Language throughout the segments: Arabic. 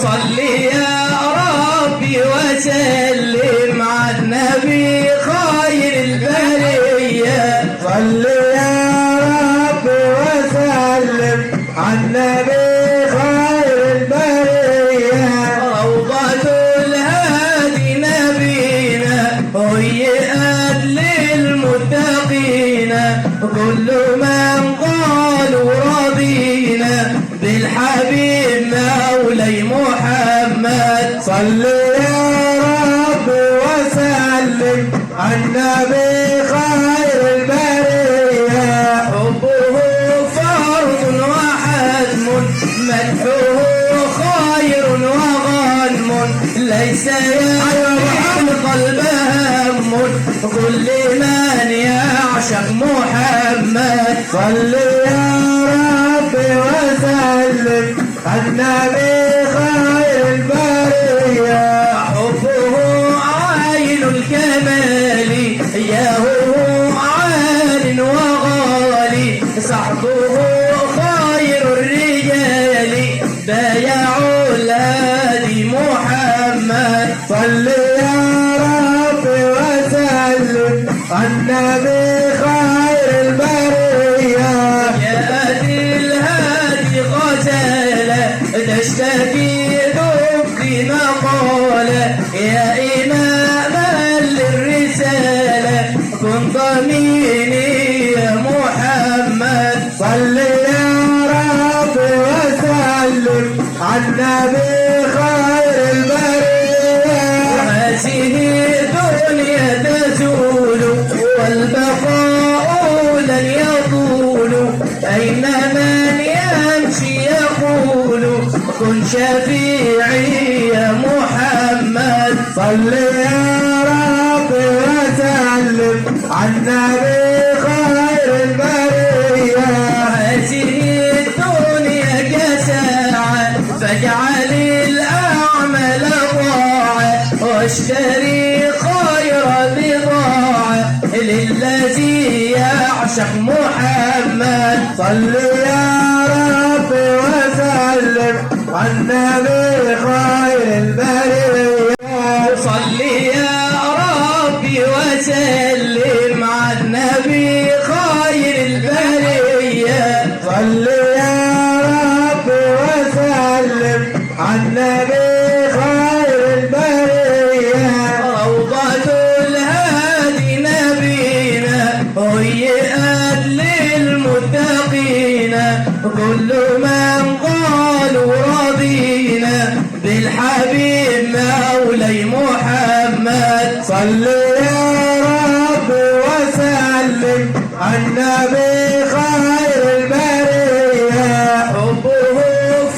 صل يا ربي وسلم على النبي خير البرية. صل يا ربي وسلم على النبي خير البرية. روضة الهادي نبينا هيئت للمتقين كل من قالوا رضينا بالحبيب مولاي محمد. صل يا ربي وسلم على النبي خير البرية. حبه فرض وحتم مدحه خير وغنم ليس يعلم قلب هم كل من يعشق محمد. صل يا ربي وسلم على النبي خير البرية. حبه عين الكمال ياهو عال وغالي صحبه خير الرجال بايعوا الهادي محمد. صل يا ربي وسلم على النبي خير البرية. يأتي الهادي غزالة تشتكي ذكري مقالة يا إماما للرسالة كن ضميني يا محمد. صل يا ربي وسلم على النبي خير البرية. هذه الدنيا تزول والبقاء لن يطول أين من يمشي يقول كن شفيعي يا محمد. صل يا ربي وسلم على النبي خير البرية. هذه الدنيا كساعة فاجعل الأعمال طاعة واشتري خير بضاعة للذي يعشق محمد. صل يا ربي وسلم على النبي خير البرية. صل يا ربي وسلم على النبي خير البرية. صل يا ربي وسلم على النبي خير البرية. روضة الهادي نبينا هيئت للمتقين كل من قالوا رضينا بالحبيب مولاي محمد. صل يا ربي وسلم على النبي خير البرية. حبه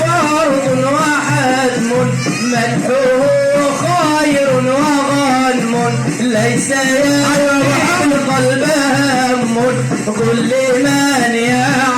فرض وحتم مدحه خير وغنم ليس يعلم قلب هم كل من يعلم